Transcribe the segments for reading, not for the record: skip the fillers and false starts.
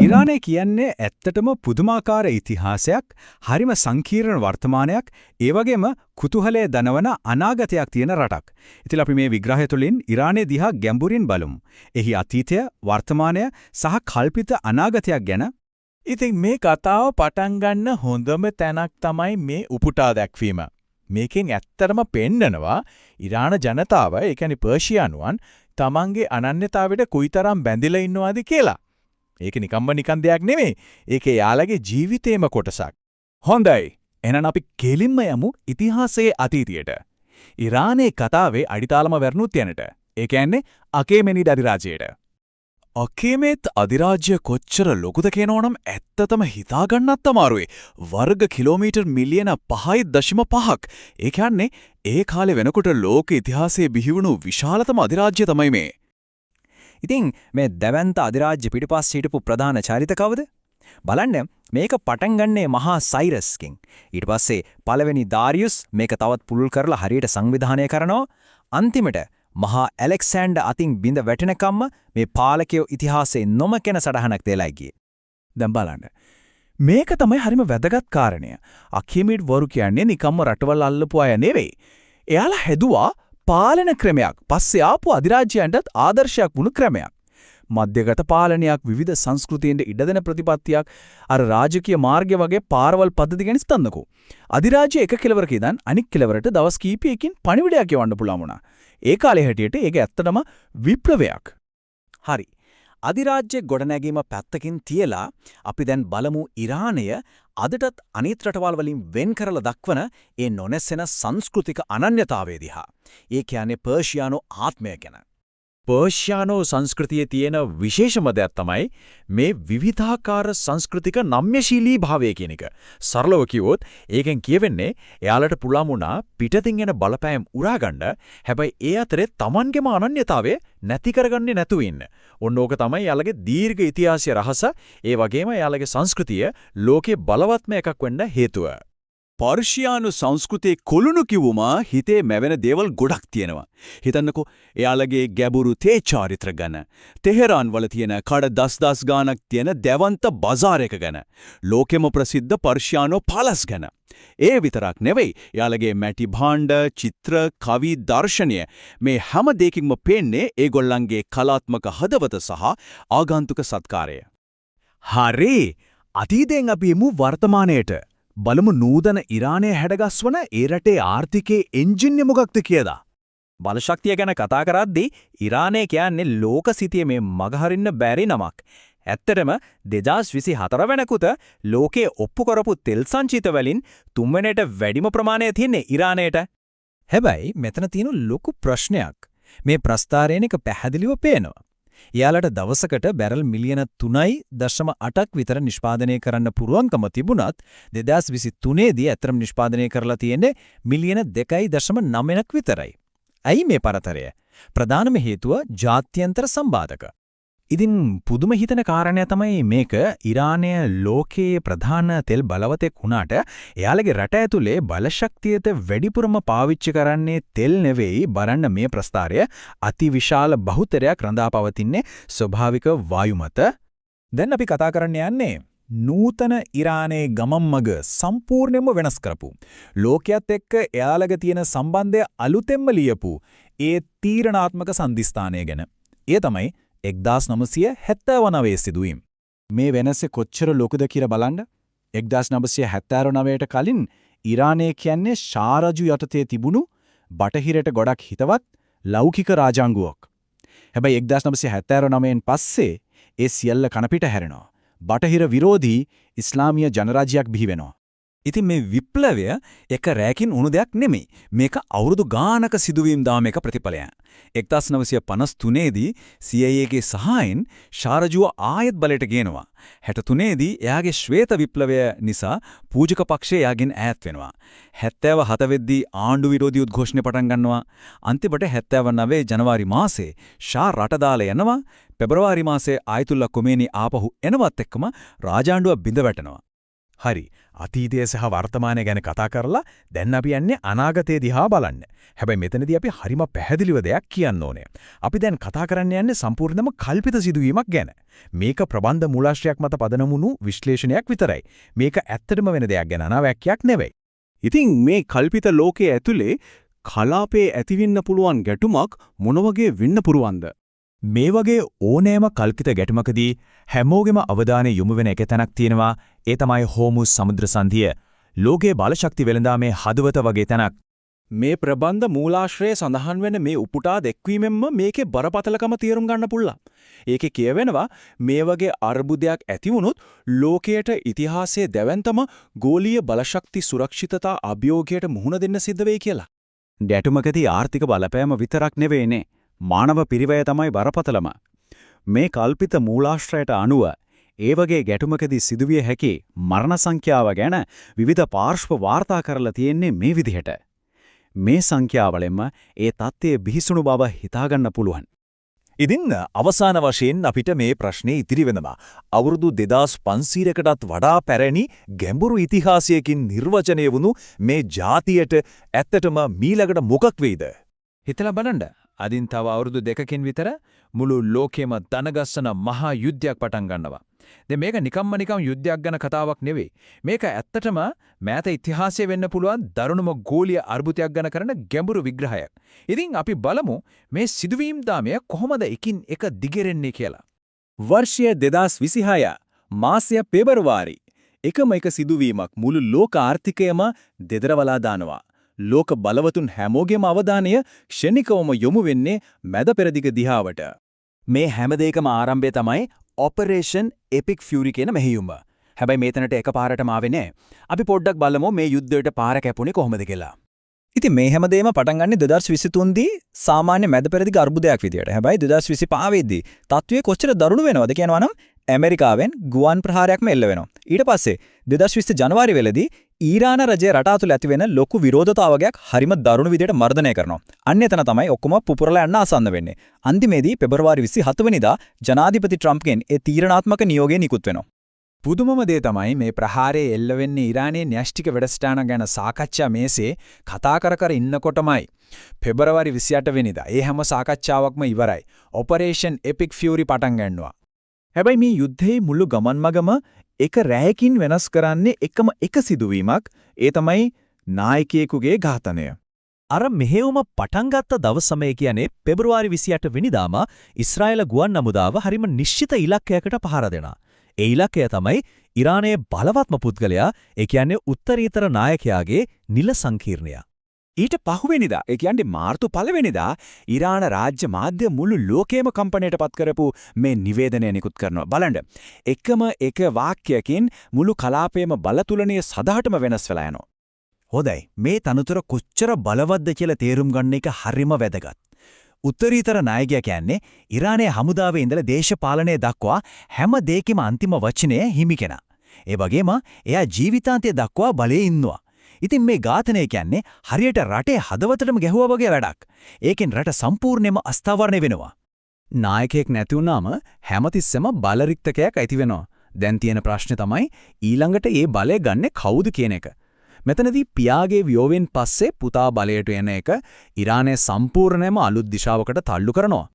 ඉරානය කියන්නේ ඇත්තටම පුදුමාකාර ඉතිහාසයක්, හරිම සංකීර්ණ වර්තමානයක්, ඒ වගේම කුතුහලයේ දනවන අනාගතයක් තියෙන රටක්. ඉතින් අපි මේ විග්‍රහය තුළින් ඉරානය දිහා ගැඹුරින් බලමු. එහි අතීතය, වර්තමානය සහ කල්පිත අනාගතයක් ගැන. ඉතින් මේ කතාව පටන් ගන්න හොඳම තැනක් තමයි මේ උපුටා දැක්වීම. මේකෙන් ඇත්තටම පෙන්නනවා ඉරාන ජනතාව, ඒ කියන්නේ පර්ෂියානුවන් තමන්ගේ අනන්‍යතාවයට කොයිතරම් බැඳිලා ඉන්නවද කියලා. ඒක නිකන් දෙයක් නෙමෙයි. ඒකේ යාළගේ ජීවිතේම කොටසක්. හොඳයි. එහෙනම් අපි කෙලින්ම යමු ඉතිහාසයේ අතීතයට. ඉරානයේ කතාවේ අඩිතාලම වැරුණුත් යනට. ඒ කියන්නේ අකේමෙනිඩ් අධිරාජ්‍යයට. අකේමෙත් අධිරාජ්‍ය කොච්චර ලොකුද කියනවනම් ඇත්තටම හිතා ගන්නත් අමාරුයි. වර්ග කිලෝමීටර් මිලියන 5.5ක්. ඒ කියන්නේ ඒ කාලේ වෙනකොට ලෝක ඉතිහාසයේ බිහිවුණු විශාලතම අධිරාජ්‍ය තමයි මේ. ඉතින් මේ දැවැන්ත අධිරාජ්‍ය පිටුපස්ස හිටපු ප්‍රධාන චරිත කවුද? බලන්න මේක පටන් ගන්නේ මහා සයිරස්ගෙන්. ඊට පස්සේ පළවෙනි දාරියුස් මේක තවත් පුළුල් කරලා හරියට සංවිධානය කරනවා. අන්තිමට මහා ඇලෙක්සැන්ඩර් අතින් බිඳ වැටෙනකම්ම මේ පාලකයෝ ඉතිහාසයේ නොමකෙන සටහනක් දෙලා ගියේ. දැන් බලන්න. මේක තමයි හරිම වැදගත් කාරණය. අකේමෙඩ් වරු කියන්නේ නිකම්ම රටවල් අල්ලපු අය නෙවෙයි. එයාලා හැදුවා පාලන ක්‍රමයක්. පස්සේ ආපු අධිරාජ්‍යයන්ටත් ආදර්ශයක් වුණු ක්‍රමයක්. මධ්‍යගත පාලනයක්, විවිධ සංස්කෘතීන්ට ඉඩ දෙන ප්‍රතිපත්තියක්, අර රාජකීය මාර්ගය වගේ පාරවල් පද්ධති ගැන හිතන්නකෝ. අධිරාජ්‍ය එක කෙලවරක ඉඳන් අනික් කෙලවරට දවස් කීපයකින් පණිවිඩයක් යවන්න පුළුවන් වුණා. ඒ කාලේ හැටියට ඒක ඇත්තටම විප්ලවයක්. හරි. අධිරාජ්‍ය ගොඩනැගීම පැත්තකින් තියලා අපි දැන් බලමු ඉරානය අදටත් අනිත් රටවල් වලින් වෙන් කරලා දක්වන ඒ නොනැසෙන සංස්කෘතික අනන්‍යතාවය දිහා. ඒ කියන්නේ පර්ෂියානෝ ආත්මය ගැන. පර්ෂියානෝ සංස්කෘතියේ තියෙන විශේෂම දෙයක් තමයි මේ විවිධාකාර සංස්කෘතික නම්‍යශීලී භාවය කියන එක. සරලව කිව්වොත් ඒකෙන් කියවෙන්නේ එයාලට පුළුවන් වුණා පිටතින් එන බලපෑම් උරාගන්න. හැබැයි ඒ අතරේ Tamanගේම අනන්‍යතාවය නැති කරගන්නේ නැතුව ඉන්න. ඔන්න ඕක තමයි එයාලගේ දීර්ඝ ඉතිහාසයේ රහස. ඒ වගේම එයාලගේ සංස්කෘතිය ලෝකේ බලවත්ම එකක් වෙන්න හේතුව. පර්ෂියානු සංස්කෘතියේ කොළුණු කිව්වම හිතේ මැවෙන දේවල් ගොඩක් තියෙනවා. හිතන්නකෝ එයාලගේ ගැඹුරු තේ චාරිත්‍ර ගැන, තෙහෙරාන් වල තියෙන කඩ දස් ගාණක් තියෙන දැවන්ත බਜ਼ਾර් එක ගැන, ලෝකෙම ප්‍රසිද්ධ පර්ෂියානෝ පාලස් ගැන. ඒ විතරක් නෙවෙයි, එයාලගේ මැටි භාණ්ඩ, චිත්‍ර, කවි, දර්ශනය මේ හැම දෙයකින්ම පේන්නේ ඒගොල්ලන්ගේ කලාත්මක හදවත සහ ආගන්තුක සත්කාරය. හරි. අතීතයෙන් අපි යමු වර්තමානයට. බලමු නූතන ඉරානය හැඩගස්වන ඒ රටේ ආර්ථිකයේ එන්ජින් මොකක්ද කියලා. බලශක්තිය ගැන කතා කරද්දී ඉරානය කියන්නේ ලෝක සිතියේ මේ මගහරින්න බැරි නමක්. ඇත්තටම 2024 වෙනකුත ලෝකයේ ඔප්පු කරපු තෙල් සංචිත වලින් තුන්වෙනියට වැඩිම ප්‍රමාණය තියෙන්නේ ඉරානයට. හැබැයි මෙතන තියෙන ලොකු ප්‍රශ්නයක්. මේ ප්‍රස්තාරයෙන් එක පැහැදිලිව පේනවා. එයාලට දවසකට බැරල් මිලියන 3.8ක් විතර නිෂ්පාදනය කරන්න පුළුවන්කම තිබුණත් 2023 දී අතරම නිෂ්පාදනය කරලා තියෙන්නේ මිලියන 2.9ක් විතරයි. ඇයි මේ පරතරය? ප්‍රධානම හේතුව ජාත්‍යන්තර සම්බාධක. ඉතින් පුදුම හිතන කාරණය තමයි මේක. ඉරානය ලෝකයේ ප්‍රධාන තෙල් බලවතෙක් වුණාට එයාලගේ රට ඇතුලේ බලශක්තියට වැඩිපුරම පාවිච්චි කරන්නේ තෙල් නෙවෙයි. බලන්න මේ ප්‍රස්තාරය අතිවිශාල බහුතරයක් රඳා පවතින්නේ ස්වභාවික වායු මත. දැන් අපි කතා කරන්න යන්නේ නූතන ඉරානයේ ගමන් මඟ සම්පූර්ණයෙන්ම වෙනස් කරපු, ලෝකයේත් එක්ක එයාලගේ තියෙන සම්බන්ධය අලුතෙන්ම ලියපු ඒ තීරණාත්මක සම්දිස්ථානය ගැන. ඒ තමයි 1979 සිදුවීම්. මේ වෙනස කොච්චර ලොකුද කියලා බලන්න. 1979ට කලින් ඉරානය කියන්නේ ෂා රජු යටතේ තිබුණු බටහිරට ගොඩක් හිතවත් ලෞකික රාජාංගුවක්. හැබැයි 1979න් පස්සේ ඒ සියල්ල කනපිට හැරෙනවා. බටහිර විරෝධී ඉස්ලාමීය ජනරාජ්‍යයක් බිහි වෙනවා. ඉතින් මේ විප්ලවය එක රැකින් උණු දෙයක් නෙමෙයි. මේක අවුරුදු ගානක සිදුවීම් දාමයක ප්‍රතිඵලයක්. 1953 දී CIAගේ සහායෙන් ෂා රජුව ආයෙත් බලයට ගේනවා. 63 දී එයාගේ ශ්වේත විප්ලවය නිසා පූජක පක්ෂය එයාගෙන් ඈත් වෙනවා. 77 වෙද්දී ආණ්ඩු විරෝධී උද්ඝෝෂණ පටන් ගන්නවා. අන්තිමට 79 ජනවාරි මාසේ ෂා රට දාලා යනවා. පෙබරවාරි මාසේ ආයතුල්ලා කොමේනි ආපහු එනවත් එක්කම රාජාණ්ඩුව බිඳ වැටෙනවා. හරි. අතීතය සහ වර්තමානය ගැන කතා කරලා දැන් අපි යන්නේ අනාගතය දිහා බලන්න. හැබැයි මෙතනදී අපි හරිම පැහැදිලිව දෙයක් කියන්න ඕනේ. අපි දැන් කතා කරන්න යන්නේ සම්පූර්ණයෙන්ම කල්පිත සිදුවීමක් ගැන. මේක ප්‍රබන්ධ මූලාශ්‍රයක් මත පදනම් වුණු විශ්ලේෂණයක් විතරයි. මේක ඇත්තටම වෙන දෙයක් ගැන අනාවැකියක් නෙවෙයි. ඉතින් මේ කල්පිත ලෝකයේ ඇතුලේ කලාපේ ඇතිවෙන්න පුළුවන් ගැටුමක් මොන වගේ වෙන්න පුරවන්ද? මේ වගේ ඕනෑම කල්පිත ගැටුමකදී හැමෝගෙම අවධානය යොමු වෙන එක තැනක් තියෙනවා. ඒ තමයි හෝමුස් සමුද්‍ර සංධිය. ලෝකයේ බලශක්ති වෙළඳාමේ හදවත වගේ තැනක්. මේ ප්‍රබන්ධ මූලාශ්‍රයේ සඳහන් වෙන මේ උපුටා දැක්වීමෙන්ම මේකේ බරපතලකම තේරුම් ගන්න පුළුවන්. ඒකේ කියවෙනවා මේ වගේ අර්බුදයක් ඇති වුණොත් ලෝකයට ඉතිහාසයේ දැවැන්තම ගෝලීය බලශක්ති සුරක්ෂිතතා අභියෝගයට මුහුණ දෙන්න සිද්ධ වෙයි කියලා. ගැටුමකදී ආර්ථික බලපෑම විතරක් නෙවෙයිනේ. මානව පිරිවැය තමයි බරපතලම. මේ කල්පිත මූලාශ්‍රයට අනුව ඒ වගේ ගැටුමකදී සිදුවිය හැකි මරණ සංඛ්‍යාව ගැන විවිධ පාර්ශ්ව වාර්තා කරලා තියෙන්නේ මේ විදිහට. මේ සංඛ්‍යාවලෙන්ම ඒ தත්ත්වයේ බිහිසුණු බව හිතාගන්න පුළුවන්. ඉතින් අවසාන වශයෙන් අපිට මේ ප්‍රශ්නේ ඉතිරි වෙනවා. අවුරුදු 2500කටත් වඩා පැරණි ගැඹුරු ඉතිහාසයකින් නිර්වචනය වුණු මේ ජාතියට ඇත්තටම මීළඟට මොකක් වෙයිද? හිතලා බලන්න. අදින් තව අවුරුදු 2කින් විතර මුළු ලෝකෙම දනගස්සන මහා යුද්ධයක් පටන් ගන්නවා. දැන් මේක නිකම් යුද්ධයක් ගැන කතාවක් නෙවෙයි. මේක ඇත්තටම මෑත ඉතිහාසයේ වෙන්න පුළුවන් දරුණුම ගෝලීය අර්බුදයක් ගැන කරන ගැඹුරු විග්‍රහයක්. ඉතින් අපි බලමු මේ සිදුවීම් දාමය කොහොමද එකින් එක දිගිරෙන්නේ කියලා. වර්ෂය 2026 මාසය පෙබරවාරි. එකම එක සිදුවීමක් මුළු ලෝක ආර්ථිකයම දෙදරවලා දානවා. ලෝක බලවතුන් හැමෝගෙම අවධානය ක්ෂණිකවම යොමු වෙන්නේ මැද පෙරදිග දිහාවට. මේ හැම දෙයකම ආරම්භය තමයි ඔපරේෂන් එපික් ෆියුරි කියන මෙහෙයුම. හැබැයි මේතනට එකපාරටම ආවේ නෑ. අපි පොඩ්ඩක් බලමු මේ යුද්ධයට පාර කැපුණේ කොහොමද කියලා. ඉතින් මේ හැමදේම පටන් ගන්නේ 2023 දී සාමාන්‍ය මැද පෙරදිග අර්බුදයක් විදියට. හැබැයි 2025 වෙද්දී තත්ත්වය කොච්චර දරුණු වෙනවද කියනවා නම් ඇමරිකාවෙන් ගුවන් ප්‍රහාරයක්ම එල්ල වෙනවා. ඊට පස්සේ 2020 ජනවාරි වෙලදී ඊරාන රජයේ රට ඇතුළේ ඇති වෙන ලොකු විරෝධතාවයක් හරිම දරුණු විදියට මර්ධනය කරනවා. අන්න එතන තමයි ඔක්කොම පුපුරලා යන්න ආසන්න වෙන්නේ. අන්තිමේදී පෙබරවාරි 27 වෙනිදා ජනාධිපති ට්‍රම්ප්ගෙන් ඒ තීරණාත්මක නියෝගය නිකුත් වෙනවා. පුදුමම දේ තමයි මේ ප්‍රහාරයේ එල්ල වෙන්නේ ඉරානයේ න්‍යෂ්ටික වැඩසටහන ගැන සාකච්ඡා මේසේ කතා කර ඉන්නකොටමයි පෙබරවාරි 28 වෙනිදා ඒ හැම සාකච්ඡාවක්ම ඉවරයි. ඔපරේෂන් එපික් ෆියුරි පටන් ගන්නවා. හැබැයි මේ යුද්ධයේ මුළු ගමන් මගම එක රැයකින් වෙනස් කරන්නේ එකම එක සිදුවීමක්. ඒ තමයි නායකයෙකුගේ ඝාතනය. අර මෙහෙයුම පටන් ගත්ත දවසම කියන්නේ පෙබරවාරි 28 වෙනිදාම ඊශ්‍රායල ගුවන් නමුදාව හරිම නිශ්චිත ඉලක්කයකට පහර දෙනවා. ඒ ඉලක්කය තමයි ඉරානයේ බලවත්ම පුද්ගලයා, ඒ කියන්නේ උත්තරීතර නායකයාගේ නිල සංකීර්ණය. ඊට පහුවෙනිදා, ඒ කියන්නේ මාර්තු 1 වෙනිදා ඉරාන රාජ්‍ය මාධ්‍ය මුළු ලෝකෙම කම්පණයටපත් කරපු මේ නිවේදනය නිකුත් කරනවා. බලන්න. එකම එක වාක්‍යයකින් මුළු කලාපයේම බලතුලනයේ සදාටම වෙනස් වෙලා යනවා. හොඳයි. මේ තනතුර කොච්චර බලවත්ද කියලා තේරුම් ගන්න එක හරිම වැදගත්. උත්තරීතර නායකයා කියන්නේ ඉරානයේ හමුදාවේ ඉඳලා දේශපාලනය දක්වා හැම දෙයකම අන්තිම වචනය හිමි කෙනා. ඒ වගේම එයා ජීවිතාන්තය දක්වා බලයේ ඉන්නවා. ඉතින් මේ ඝාතනය කියන්නේ හරියට රටේ හදවතටම ගැහුවා වගේ වැඩක්. ඒකෙන් රට සම්පූර්ණයෙන්ම අස්ථාවරණය වෙනවා. නායකයෙක් නැති වුණාම හැමතිස්සෙම බලරික්තකයක් ඇති වෙනවා. දැන් තියෙන ප්‍රශ්නේ තමයි ඊළඟට මේ බලය ගන්නෙ කවුද කියන එක. මෙතනදී පියාගේ වියෝවෙන් පස්සේ පුතා බලයට එන එක ඉරානය සම්පූර්ණයෙන්ම අලුත් දිශාවකට තල්ලු කරනවා.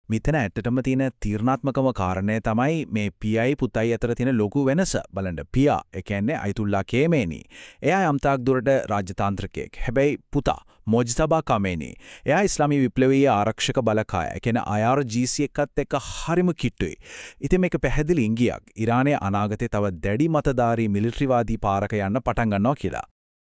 මෙතන ඇත්තටම තියෙන තීරණාත්මකම කාරණය තමයි මේ පියයි පුතයි අතර තියෙන ලොකු වෙනස. බලන්න පියා, ඒ කියන්නේ අයිතුල්ලා කේමේනි. එයා යම්තාක් දුරට රාජ්‍යතාන්ත්‍රිකයෙක්. හැබැයි පුතා මොජ්තබා කමේනි. එයා ඉස්ලාමීය විප්ලවීය ආරක්ෂක බලකාය. ඒ කියන්නේ IRGC එකත් එක්ක හරිම කිට්ටුයි. ඉතින් මේක පැහැදිලි ඉංගියක්. ඉරානයේ අනාගතේ තව දැඩි මතධාරී මිලිටරිවාදී පාරක යන්න පටන් ගන්නවා කියලා.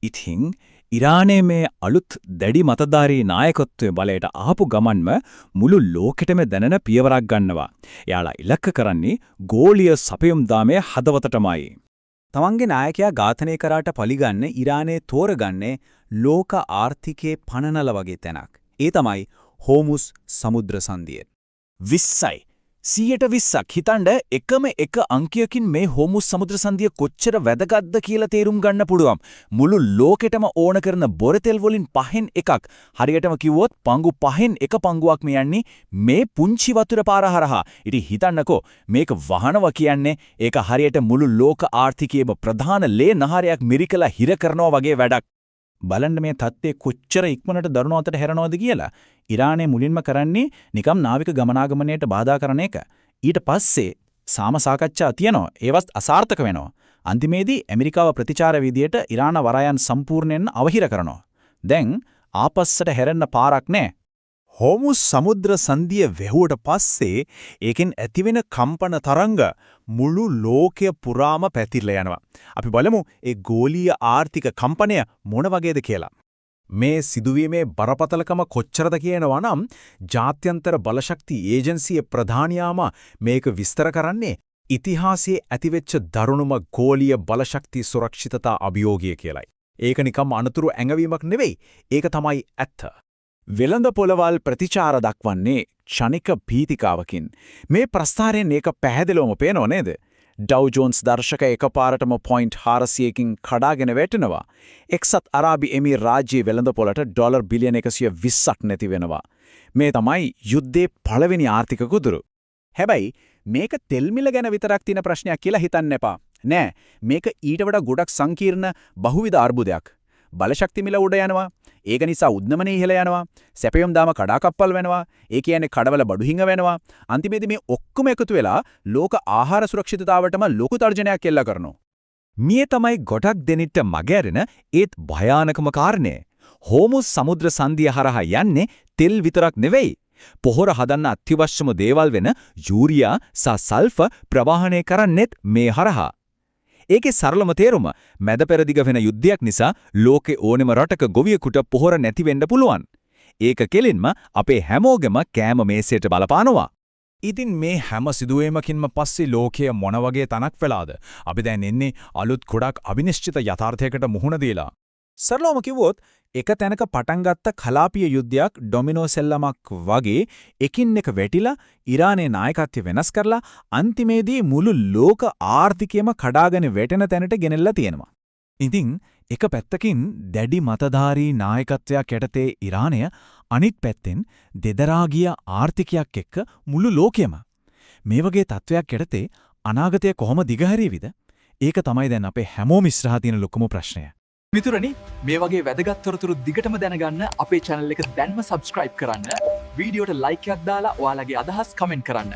ඉතින් ඉරානයේ මේ අලුත් දැඩි මතධාරී නායකත්වයේ බලයට ආපු ගමන්ම මුළු ලෝකෙටම දැනෙන පියවරක් ගන්නවා. එයාලා ඉලක්ක කරන්නේ ගෝලීය සපයුම් දාමයේ හදවතටමයි. තමන්ගේ නායකයා ඝාතනය කරාට පලිගන්න ඉරානයේ තෝරගන්නේ ලෝක ආර්ථිකයේ පනනල වගේ තැනක්. ඒ තමයි හෝමුස් සමුද්‍ර සංධිය. 20යි 120ක් හිතන්ඩ එකම එක අංකයකින් මේ හෝමුස් සමුද්‍ර සංධිය කොච්චර වැදගත්ද කියලා තේරුම් ගන්න පුළුවන්. මුළු ලෝකෙටම ඕන කරන බොරතෙල් වලින් 5න් එකක්. හරියටම කිව්වොත් පංගු 5න් එක පංගුවක් යන්නේ මේ පුංචි වතුර පාර හරහා. ඉතින් හිතන්නකෝ මේක වහනවා කියන්නේ ඒක හරියට මුළු ලෝක ආර්ථිකයේම ප්‍රධාන ලේ නහරයක් මිරිකලා හිර කරනවා වගේ වැඩක්. බලන්න මේ තත්ත්වය කොච්චර ඉක්මනට දරුණු අතට හැරෙනවද කියලා. ඉරානය මුලින්ම කරන්නේ නිකම් නාවික ගමනාගමනයට බාධා කරන එක. ඊට පස්සේ සාම සාකච්ඡා තියෙනවා. ඒවත් අසාර්ථක වෙනවා. අන්තිමේදී ඇමරිකාව ප්‍රතිචාර විදියට ඉරාන වරායන් සම්පූර්ණයෙන් අවහිර කරනවා. දැන් ආපස්සට හැරෙන්න පාරක් නැහැ. හෝමුස් සමුද්‍ර සංධිය වැහුවට පස්සේ ඒකෙන් ඇතිවෙන කම්පන තරංග මුළු ලෝකය පුරාම පැතිරලා යනවා. අපි බලමු ඒ ගෝලීය ආර්ථික කම්පනය මොන වගේද කියලා. මේ සිදුවීමේ බරපතලකම කොච්චරද කියනවා නම් ජාත්‍යන්තර බලශක්ති ඒජන්සියේ ප්‍රධානියාම මේක විස්තර කරන්නේ ඉතිහාසයේ ඇතිවෙච්ච දරුණුම ගෝලීය බලශක්ති සුරක්ෂිතතා අභියෝගය කියලයි. ඒක නිකම් අනතුරු ඇඟවීමක් නෙවෙයි. ඒක තමයි ඇත්ත. වෙළඳ පොළවල් ප්‍රතිචාර දක්වන්නේ ක්ෂණික භීතිකාවකින්. මේ ප්‍රස්ථාරයෙන් ඒක පැහැදිලිවම පේනව නේද? ඩව් ජෝන්ස් දර්ශක එකපාරටම පොයින්ට් 400කින් කඩාගෙන වැටෙනවා. එක්සත් අරාබි එමීර් රාජ්‍යයේ වෙළඳ පොළට ඩොලර් බිලියන 120ක් නැති වෙනවා. මේ තමයි යුද්ධයේ පළවෙනි ආර්ථික කුදුරු. හැබැයි මේක තෙල් මිල ගැන විතරක් තියෙන ප්‍රශ්නයක් කියලා හිතන්න එපා. නෑ, මේක ඊට වඩා ගොඩක් සංකීර්ණ බහුවිධ අර්බුදයක්. බලශක්ති මිල උඩ යනවා. ඒක නිසා උද්දමනය ඉහළ යනවා. සැපයුම් දාම කඩාකප්පල් වෙනවා. ඒ කියන්නේ කඩවල බඩු හිඟ වෙනවා. අන්තිමේදී මේ ඔක්කොම එකතු වෙලා ලෝක ආහාර සුරක්ෂිතතාවටම ලොකු තර්ජනයක් එල්ල කරනවා. මිය තමයි ගොඩක් දෙනිට මගහැරෙන ඒත් භයානකම කාරණය. හෝමුස් සමුද්‍ර සංධිය හරහා යන්නේ තෙල් විතරක් නෙවෙයි. පොහොර හදන්න අත්‍යවශ්‍යම දේවල් වෙන යූරියා සහ සල්ෆර් ප්‍රවාහනය කරන්නෙත් මේ හරහා. ඒකේ සරලම තේරුම මැද පෙරදිග වෙන යුද්ධයක් නිසා ලෝකේ ඕනෙම රටක ගොවියෙකුට පොහොර නැති වෙන්න පුළුවන්. ඒක කෙලින්ම අපේ හැමෝගෙම කෑම මේසයට බලපානවා. ඉතින් මේ හැම සිදුවීමකින්ම පස්සේ ලෝකය මොන වගේ තනක් වෙලාද? අපි දැන් එන්නේ අලුත් ගොඩක් අවිනිශ්චිත යථාර්ථයකට මුහුණ දීලා. සරලවම කිව්වොත් එක තැනක පටන් ගත්ත කලාපීය යුද්ධයක් ඩොමිනෝ සෙල්ලමක් වගේ එකින් එක වැටිලා ඉරානයේ නායකත්වය වෙනස් කරලා අන්තිමේදී මුළු ලෝක ආර්ථිකයම කඩාගෙන වැටෙන තැනට ගෙනෙල්ලා තියෙනවා. ඉතින් එක පැත්තකින් දැඩි මතධාරී නායකත්වයක් යටතේ ඉරානය අනිත් පැත්තෙන් දෙදරා ගිය ආර්ථිකයක් එක්ක මුළු ලෝකෙම මේ වගේ තත්වයක් යටතේ අනාගතය කොහොම දිගහැරීවිද? ඒක තමයි දැන් අපේ හැමෝම ඉස්සරහා තියෙන ලොකුම ප්‍රශ්නය. මිතුරනි, මේ වගේ වැදගත් තොරතුරු දිගටම දැනගන්න අපේ channel එක දැන්ම subscribe කරන්න. වීඩියෝට like එකක් දාලා ඔයාලගේ අදහස් comment කරන්න.